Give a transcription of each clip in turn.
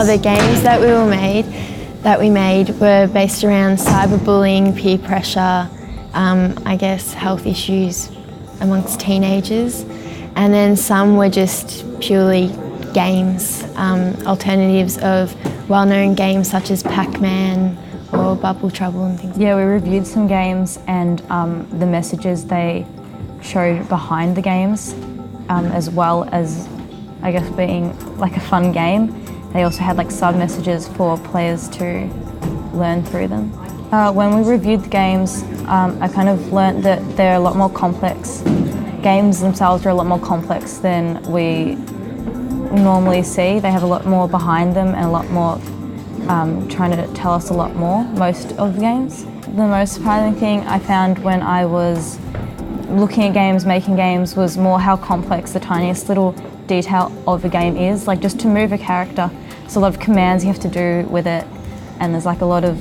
the games that we made were based around cyberbullying, peer pressure, I guess health issues amongst teenagers, and then some were just purely games, alternatives of well-known games such as Pac-Man or Bubble Trouble and things. Yeah, we reviewed some games and the messages they showed behind the games, as well as, I guess, being like a fun game. They also had like sub-messages for players to learn through them. When we reviewed the games, I kind of learnt that they're a lot more complex. Games themselves are a lot more complex than we normally see. They have a lot more behind them and a lot more trying to tell us a lot more, most of the games. The most surprising thing I found when I was looking at games, making games, was more how complex the tiniest little detail of a game is. Like just to move a character, there's a lot of commands you have to do with it, and there's like a lot of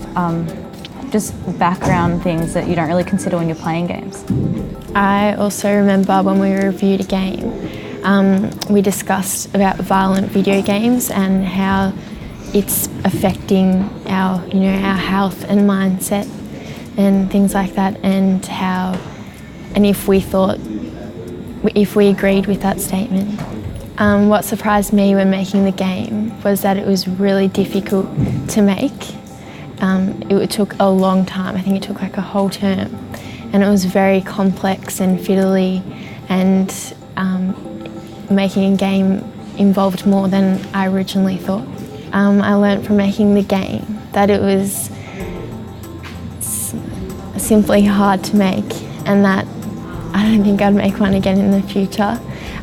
just background things that you don't really consider when you're playing games. I also remember when we reviewed a game, we discussed about violent video games and how it's affecting our health and mindset and things like that, and if we agreed with that statement. What surprised me when making the game was that it was really difficult to make. It took a long time. I think it took like a whole term, and it was very complex and fiddly, and making a game involved more than I originally thought. I learnt from making the game that it was simply hard to make, and that I don't think I'd make one again in the future.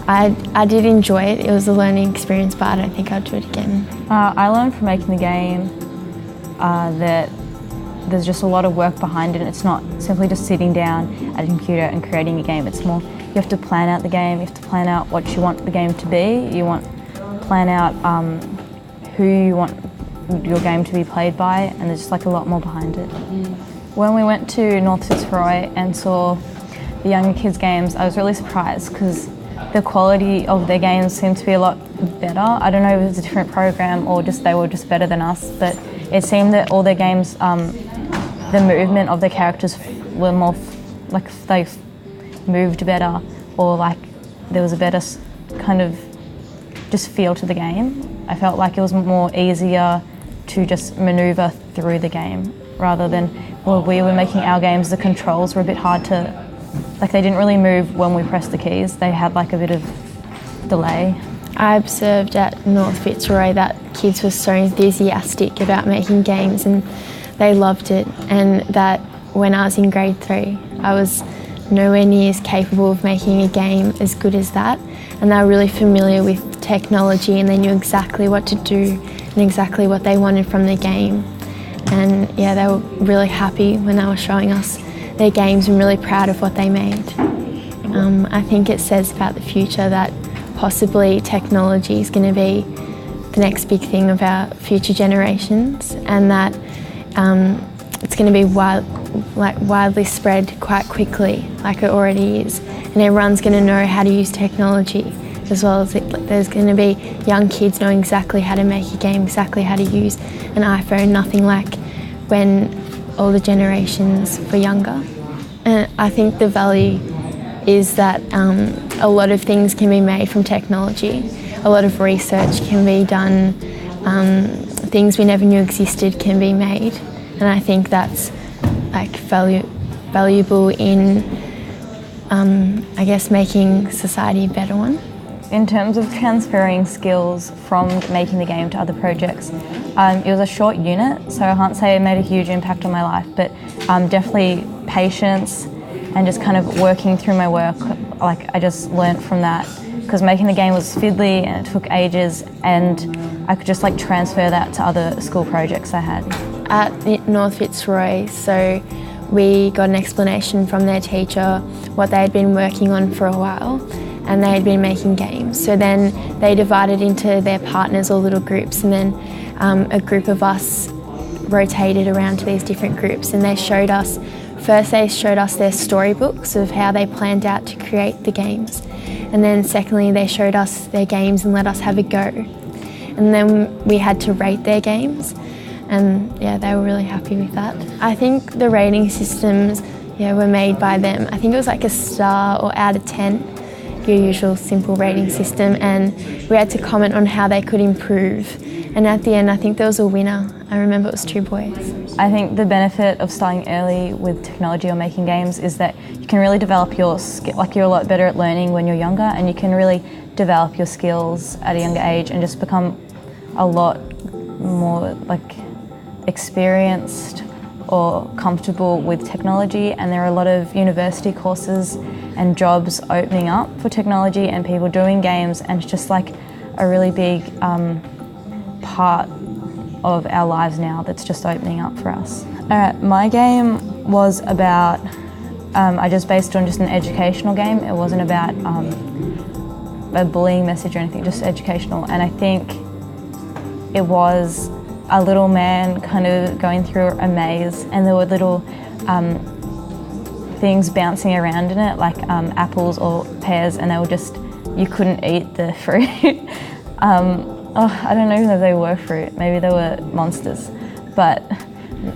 I did enjoy it. It was a learning experience, but I don't think I'd do it again. I learned from making the game that there's just a lot of work behind it. It's not simply just sitting down at a computer and creating a game. It's more, you have to plan out the game, you have to plan out what you want the game to be, plan out who you want your game to be played by, and there's just like a lot more behind it. When we went to North Fitzroy and saw the younger kids' games, I was really surprised because the quality of their games seemed to be a lot better. I don't know if it was a different program or just they were just better than us, but it seemed that all their games, the movement of their characters were more like they moved better, or like there was a better kind of just feel to the game. I felt like it was more easier to just maneuver through the game rather than when we were making our games, the controls were a bit hard to, like they didn't really move when we pressed the keys. They had like a bit of delay. I observed at North Fitzroy that kids were so enthusiastic about making games and they loved it, and that when I was in grade 3 I was nowhere near as capable of making a game as good as that, and they were really familiar with technology and they knew exactly what to do and exactly what they wanted from the game. And yeah, they were really happy when they were showing us their games and really proud of what they made. I think it says about the future that possibly technology is going to be the next big thing of our future generations, and that it's going to be widely spread quite quickly, like it already is, and everyone's going to know how to use technology, as well as there's going to be young kids knowing exactly how to make a game, exactly how to use an iPhone, nothing like when all the generations were younger. And I think the value is that a lot of things can be made from technology, a lot of research can be done, things we never knew existed can be made, and I think that's like valuable in I guess making society a better one. In terms of transferring skills from making the game to other projects, it was a short unit, so I can't say it made a huge impact on my life, but definitely patience and just kind of working through my work. Like I just learnt from that, because making the game was fiddly and it took ages, and I could just like transfer that to other school projects I had. At North Fitzroy, so we got an explanation from their teacher what they had been working on for a while, and they had been making games. So then they divided into their partners or little groups, and then a group of us rotated around to these different groups, and they showed us their storybooks of how they planned out to create the games, and then secondly they showed us their games and let us have a go. and then we had to rate their games, and yeah, they were really happy with that. I think the rating systems were made by them. I think it was like a star or out of 10, your usual simple rating system, and we had to comment on how they could improve. And at the end, I think there was a winner. I remember it was 2 boys. I think the benefit of starting early with technology or making games is that you can really develop your skill. Like, you're a lot better at learning when you're younger, and you can really develop your skills at a younger age and just become a lot more like experienced or comfortable with technology. And there are a lot of university courses and jobs opening up for technology and people doing games, and it's just like a really big part of our lives now that's just opening up for us. Alright, my game was about, I just based it on just an educational game. It wasn't about a bullying message or anything, just educational. And I think it was a little man kind of going through a maze, and there were little things bouncing around in it, like apples or pears, and they were just, you couldn't eat the fruit. I don't even know if they were fruit, maybe they were monsters. But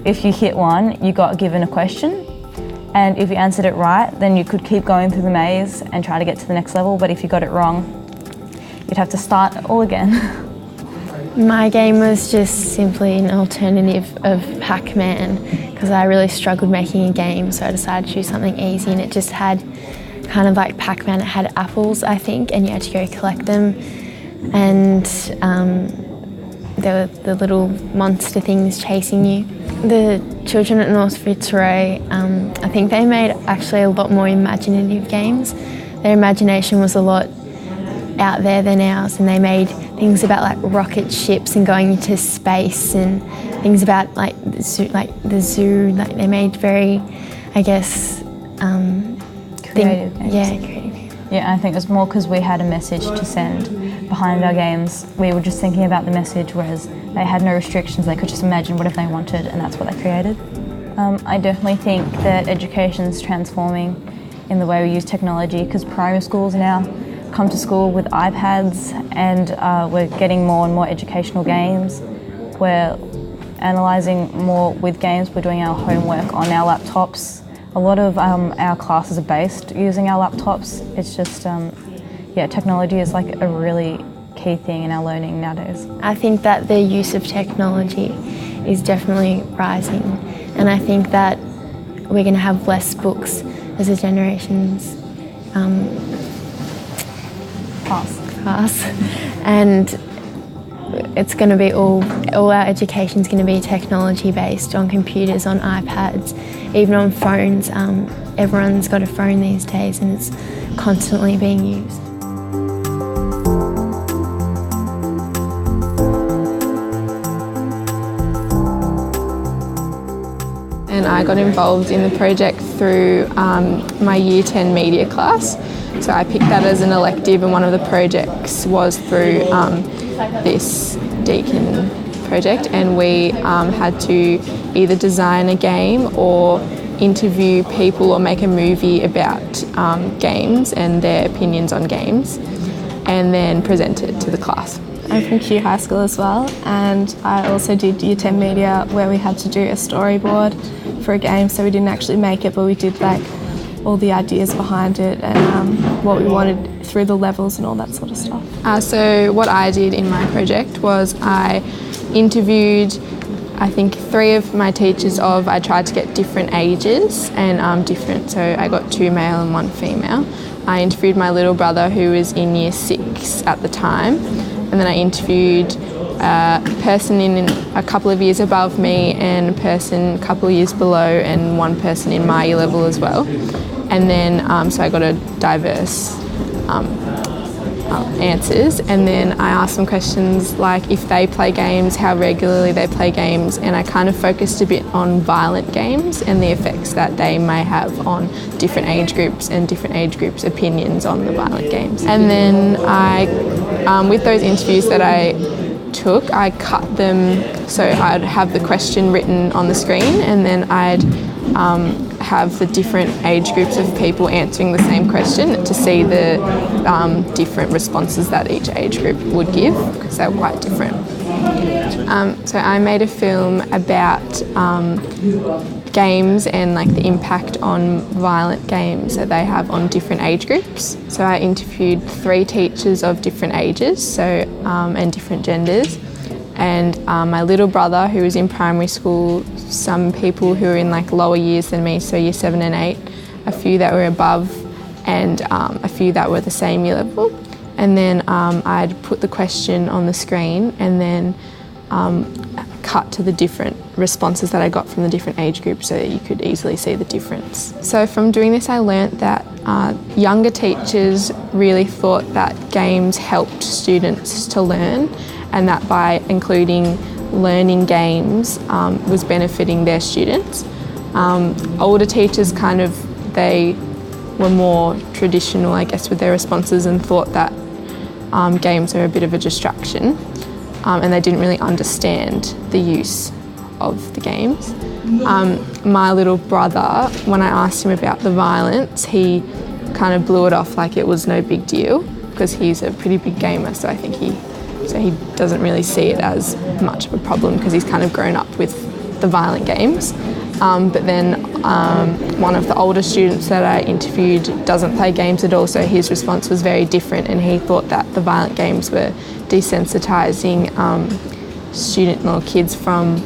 if you hit one, you got given a question, and if you answered it right, then you could keep going through the maze and try to get to the next level, but if you got it wrong, you'd have to start all again. My game was just simply an alternative of Pac-Man, because I really struggled making a game, so I decided to do something easy, and it just had kind of like Pac-Man. It had apples, I think, and you had to go collect them, and there were the little monster things chasing you. The children at North Fitzroy, I think they made actually a lot more imaginative games. Their imagination was a lot out there than ours, and they made things about like rocket ships and going into space, and things about like the zoo. Like they made very, I guess, creative games. Yeah, creative. Yeah, I think it was more because we had a message to send behind our games. We were just thinking about the message, whereas they had no restrictions. They could just imagine whatever they wanted, and that's what they created. I definitely think that education's transforming in the way we use technology, because primary schools now come to school with iPads, and we're getting more and more educational games. We're analysing more with games. We're doing our homework on our laptops. A lot of our classes are based using our laptops. It's just, technology is like a really key thing in our learning nowadays. I think that the use of technology is definitely rising, and I think that we're going to have less books as the generations pass, and it's going to be all our education's going to be technology based, on computers, on iPads, even on phones. Everyone's got a phone these days, and it's constantly being used. And I got involved in the project through my Year 10 media class. So I picked that as an elective, and one of the projects was through this Deakin project, and we had to either design a game or interview people or make a movie about games and their opinions on games, and then present it to the class. I'm from Kew High School as well, and I also did Year 10 media, where we had to do a storyboard for a game. So we didn't actually make it, but we did like all the ideas behind it and what we wanted through the levels and all that sort of stuff. So what I did in my project was I interviewed, I think, 3 of my teachers I tried to get different ages and different, so I got 2 male and 1 female. I interviewed my little brother, who was in Year 6 at the time, and then I interviewed a person in a couple of years above me and a person a couple of years below, and 1 person in my year level as well. And then, so I got a diverse answers, and then I asked them questions like if they play games, how regularly they play games, and I kind of focused a bit on violent games and the effects that they may have on different age groups and different age groups' opinions on the violent games. And then with those interviews that I took, I cut them so I'd have the question written on the screen, and then I'd have the different age groups of people answering the same question to see the different responses that each age group would give, because they're quite different. So I made a film about games and like the impact on violent games that they have on different age groups. So I interviewed 3 teachers of different ages, so and different genders, and my little brother who was in primary school, some people who were in like lower years than me, so year 7 and 8, a few that were above, and a few that were the same year level. And then I'd put the question on the screen and then cut to the different responses that I got from the different age groups so that you could easily see the difference. So from doing this I learnt that younger teachers really thought that games helped students to learn, and that by including learning games was benefiting their students. Older teachers they were more traditional, I guess, with their responses and thought that games are a bit of a distraction, and they didn't really understand the use of the games. My little brother, when I asked him about the violence, he kind of blew it off like it was no big deal, because he's a pretty big gamer, so I think he doesn't really see it as much of a problem because he's kind of grown up with the violent games. But then one of the older students that I interviewed doesn't play games at all, so his response was very different, and he thought that the violent games were desensitising students or kids from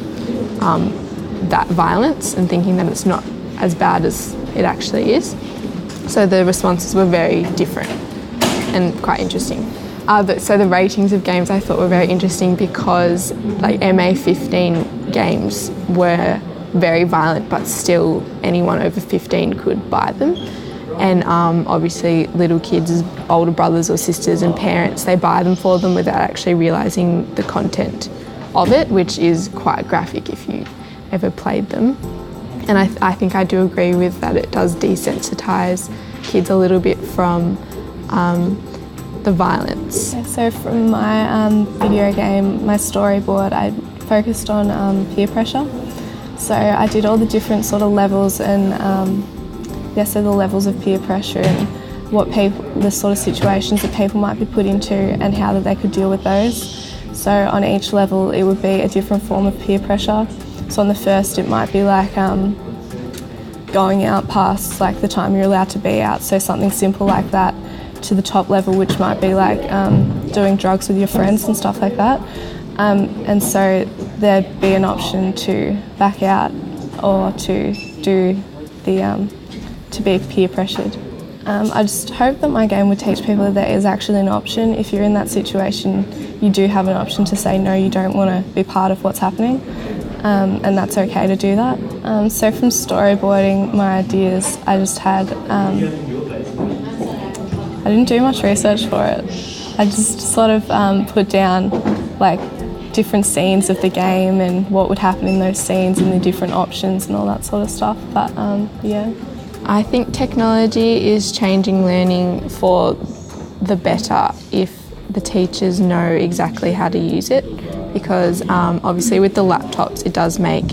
that violence and thinking that it's not as bad as it actually is. So the responses were very different and quite interesting. So the ratings of games I thought were very interesting because like MA 15 games were very violent, but still anyone over 15 could buy them. And obviously little kids, older brothers or sisters and parents, they buy them for them without actually realising the content of it, which is quite graphic if you ever played them. And I think I do agree with that. It does desensitise kids a little bit from the violence. Yeah, so from my video game, my storyboard, I focused on peer pressure. So I did all the different sort of levels and so the levels of peer pressure and the sort of situations that people might be put into and how that they could deal with those. So on each level it would be a different form of peer pressure. So on the first it might be like going out past like the time you're allowed to be out, so something simple like that, to the top level which might be like doing drugs with your friends and stuff like that. And so there'd be an option to back out or to do to be peer pressured. I just hope that my game would teach people that there is actually an option. If you're in that situation, you do have an option to say no, you don't want to be part of what's happening, and that's okay to do that. So from storyboarding my ideas, I just had, I didn't do much research for it. I just sort of put down like different scenes of the game and what would happen in those scenes and the different options and all that sort of stuff. But yeah. I think technology is changing learning for the better if the teachers know exactly how to use it, because obviously with the laptops it does make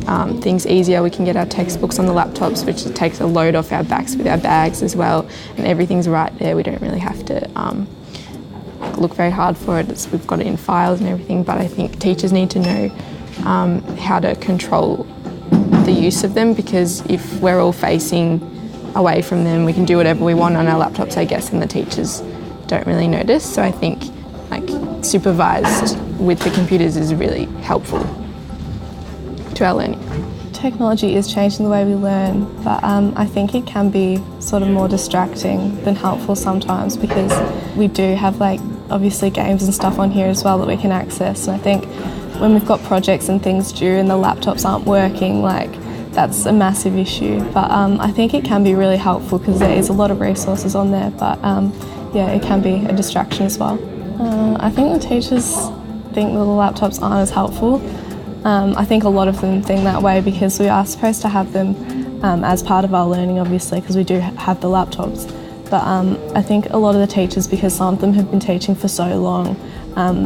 things easier. We can get our textbooks on the laptops, which takes a load off our backs with our bags as well, and everything's right there. We don't really have to look very hard for it. We've got it in files and everything, but I think teachers need to know how to control the use of them, because if we're all facing away from them, we can do whatever we want on our laptops, I guess, and the teachers don't really notice. So I think like supervised with the computers is really helpful to our learning. Technology is changing the way we learn, but I think it can be sort of more distracting than helpful sometimes, because we do have like obviously games and stuff on here as well that we can access, and I think when we've got projects and things due and the laptops aren't working, like that's a massive issue. But I think it can be really helpful because there is a lot of resources on there, but yeah, it can be a distraction as well. I think the teachers think that the laptops aren't as helpful. I think a lot of them think that way because we are supposed to have them as part of our learning, obviously, because we do have the laptops. But I think a lot of the teachers, because some of them have been teaching for so long,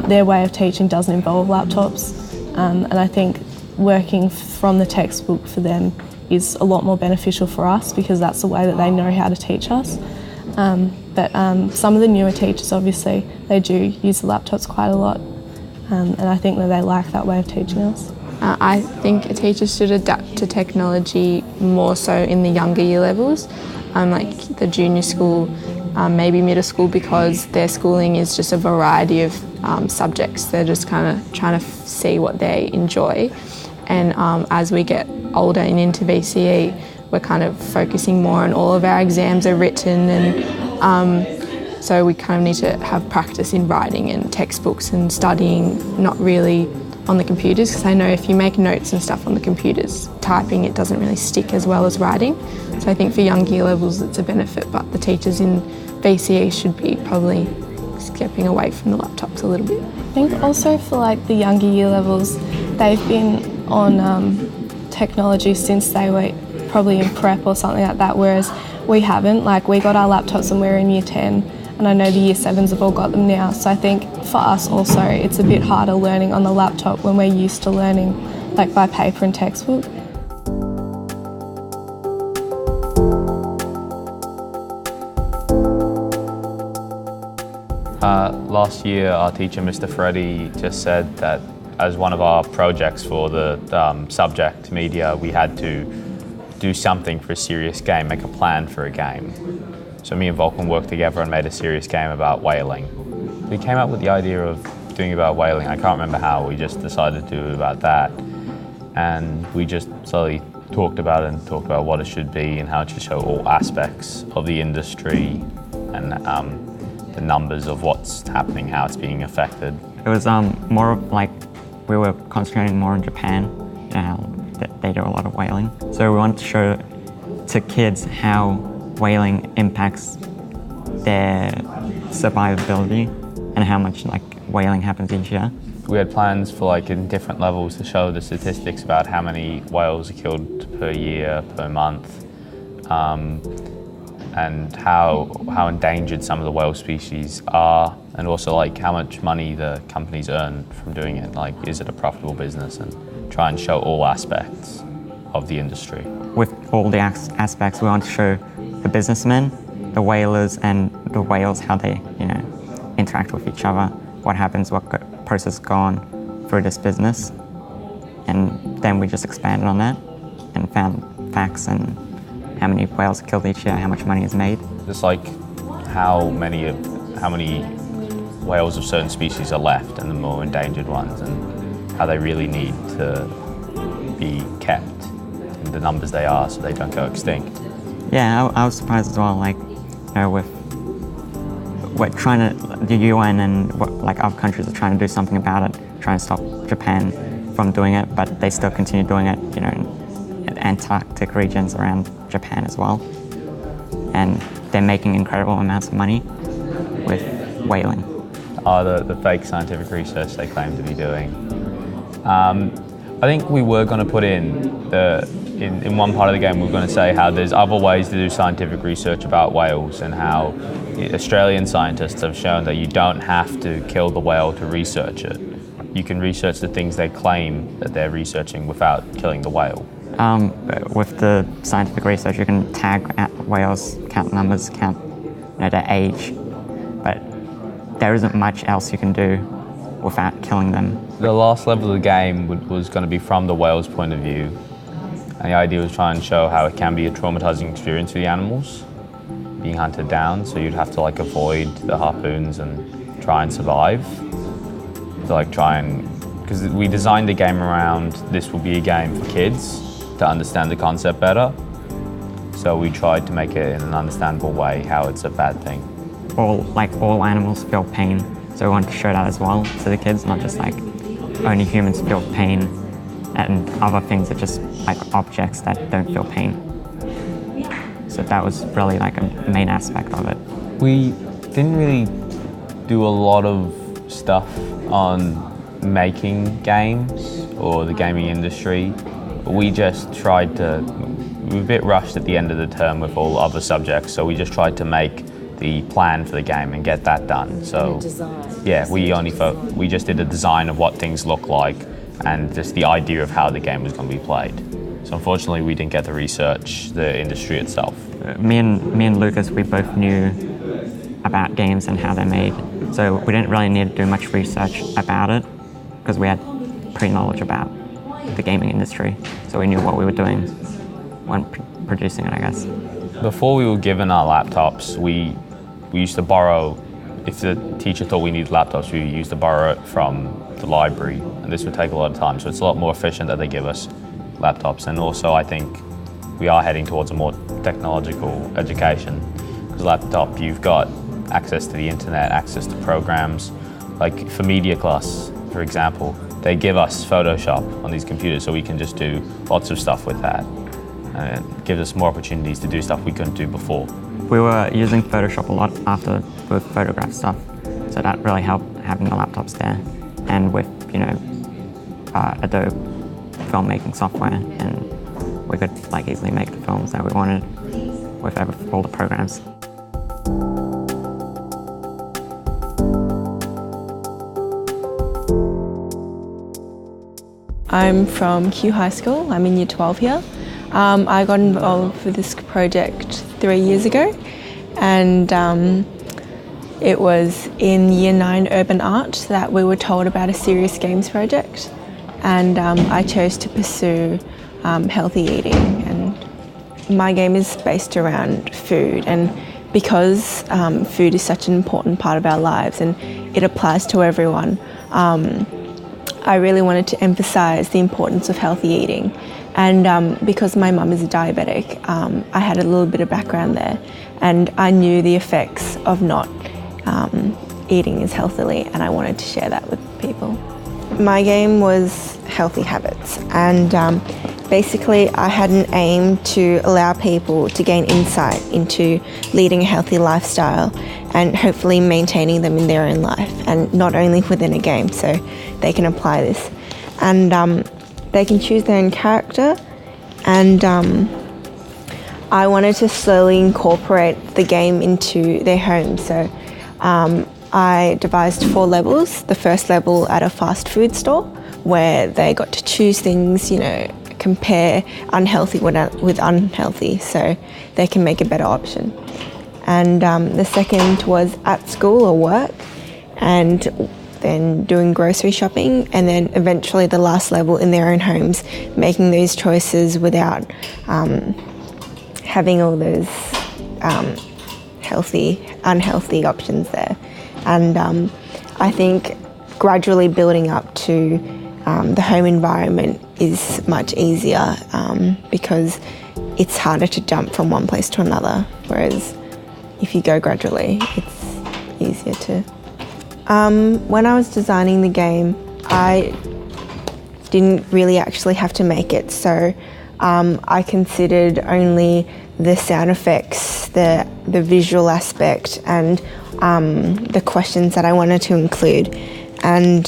their way of teaching doesn't involve laptops. And I think working from the textbook for them is a lot more beneficial for us because that's the way that they know how to teach us. But some of the newer teachers, obviously, they do use the laptops quite a lot, and I think that they like that way of teaching us. I think teachers should adapt to technology more so in the younger year levels, like the junior school, maybe middle school, because their schooling is just a variety of subjects. They're just kind of trying to see what they enjoy. And as we get older and into VCE, we're kind of focusing more on all of our exams are written, and so we kind of need to have practice in writing and textbooks and studying, not really on the computers, because I know if you make notes and stuff on the computers, typing it doesn't really stick as well as writing. So I think for young year levels it's a benefit, but the teachers in VCE should be probably stepping away from the laptops a little bit. I think also for like the younger year levels, they've been on technology since they were probably in prep or something like that, whereas we haven't. Like, we got our laptops when we were in year 10, and I know the year 7s have all got them now. So I think for us also it's a bit harder learning on the laptop when we're used to learning like by paper and textbook. Last year our teacher, Mr. Freddy, just said that as one of our projects for the subject media, we had to do something for a serious game, make a plan for a game. So me and Vulcan worked together and made a serious game about whaling. We came up with the idea of doing about whaling. I can't remember how, we just decided to do about that. And we just slowly talked about it and talked about what it should be and how it should show all aspects of the industry and the numbers of what's happening, how it's being affected. It was more of like we were concentrating more on Japan and how they do a lot of whaling. So we wanted to show to kids how whaling impacts their survivability and how much like whaling happens each year. We had plans for like in different levels to show the statistics about how many whales are killed per year, per month, and how endangered some of the whale species are, and also like how much money the companies earn from doing it. Like, is it a profitable business? And try and show all aspects of the industry. With all the aspects, we want to show the businessmen, the whalers, and the whales, how they, interact with each other, what happens, what process go on through this business. And then we just expanded on that and found facts and how many whales are killed each year, how much money is made. Just like how many whales of certain species are left and the more endangered ones, and how they really need to be kept in the numbers they are so they don't go extinct. Yeah, I was surprised as well, with we're trying to, the UN and other countries are trying to do something about it, trying to stop Japan from doing it, but they still continue doing it, in Antarctic regions around Japan as well. And they're making incredible amounts of money with whaling. The fake scientific research they claim to be doing. I think we were going to put in one part of the game, we were going to say how there's other ways to do scientific research about whales, and how Australian scientists have shown that you don't have to kill the whale to research it. You can research the things they claim that they're researching without killing the whale. With the scientific research, you can tag whales, count numbers, count their age, but there isn't much else you can do without killing them. The last level of the game was going to be from the whale's point of view, and the idea was try and show how it can be a traumatizing experience for the animals, being hunted down, so you'd have to avoid the harpoons and try and survive. Because we designed the game around this will be a game for kids to understand the concept better, so we tried to make it in an understandable way how it's a bad thing. All animals feel pain, so we wanted to show that as well to the kids, not just only humans feel pain and other things are just objects that don't feel pain. So that was really a main aspect of it. We didn't really do a lot of stuff on making games or the gaming industry. We just tried to, we were a bit rushed at the end of the term with all other subjects, so we just tried to make the plan for the game and get that done. So yeah, we just did a design of what things look like and just the idea of how the game was going to be played. So unfortunately, we didn't get to research the industry itself. Me and Lucas, we both knew about games and how they're made, so we didn't really need to do much research about it because we had pre-knowledge about the gaming industry, so we knew what we were doing when producing it, I guess. Before we were given our laptops, we used to borrow, if the teacher thought we needed laptops, we used to borrow it from the library, and this would take a lot of time, so it's a lot more efficient that they give us laptops. And also I think we are heading towards a more technological education, because laptop, you've got access to the internet, access to programs. Like for media class, for example, they give us Photoshop on these computers, so we can just do lots of stuff with that. And it gives us more opportunities to do stuff we couldn't do before. We were using Photoshop a lot after with photograph stuff, so that really helped having the laptops there. And with, Adobe filmmaking software, and we could easily make the films that we wanted with all the programs. I'm from Kew High School. I'm in Year 12 here. I got involved with this project 3 years ago, and it was in Year 9 Urban Art that we were told about a serious games project, and I chose to pursue healthy eating. And my game is based around food, and because food is such an important part of our lives and it applies to everyone, I really wanted to emphasise the importance of healthy eating. And because my mum is a diabetic, I had a little bit of background there, and I knew the effects of not eating as healthily, and I wanted to share that with people. My game was healthy habits, and basically I had an aim to allow people to gain insight into leading a healthy lifestyle and hopefully maintaining them in their own life, and not only within a game, so they can apply this. And they can choose their own character, and I wanted to slowly incorporate the game into their home. So I devised 4 levels. The first level at a fast food store, where they got to choose things, compare unhealthy with unhealthy, so they can make a better option. And the second was at school or work, and then doing grocery shopping, and then eventually the last level in their own homes, making those choices without having all those unhealthy options there. And I think gradually building up to the home environment is much easier because it's harder to jump from one place to another, whereas if you go gradually, it's easier to. When I was designing the game, I didn't really actually have to make it, so I considered only the sound effects, the visual aspect, and the questions that I wanted to include. And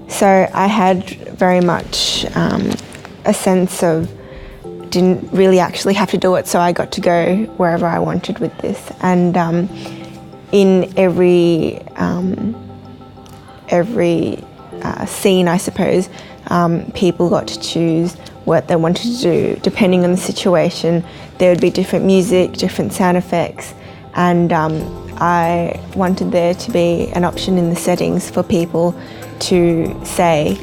so I had very much a sense of didn't really actually have to do it, so I got to go wherever I wanted with this. And in every scene, I suppose, people got to choose what they wanted to do. Depending on the situation, there would be different music, different sound effects, and I wanted there to be an option in the settings for people to say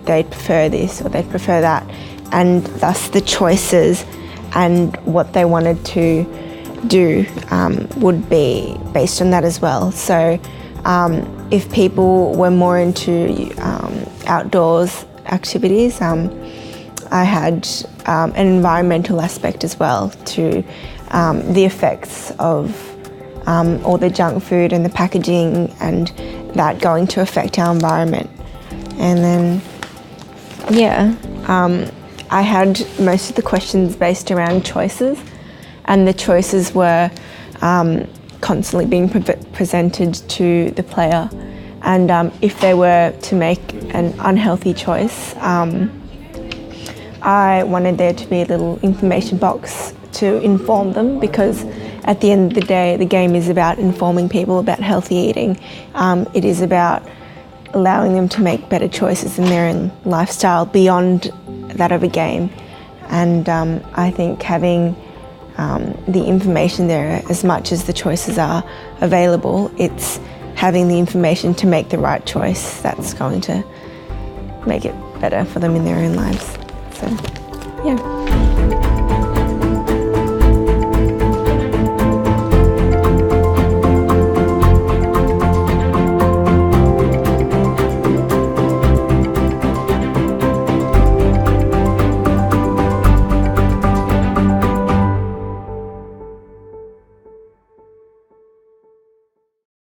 they'd prefer this or they'd prefer that, and thus the choices and what they wanted to do would be based on that as well. So if people were more into outdoors activities, I had an environmental aspect as well to the effects of all the junk food and the packaging, and that going to affect our environment. And then, I had most of the questions based around choices, and the choices were constantly being presented to the player. And if they were to make an unhealthy choice, I wanted there to be a little information box to inform them, because at the end of the day, the game is about informing people about healthy eating. It is about allowing them to make better choices in their own lifestyle beyond that of a game. And I think having the information there, as much as the choices are available, it's having the information to make the right choice that's going to make it better for them in their own lives. So, yeah.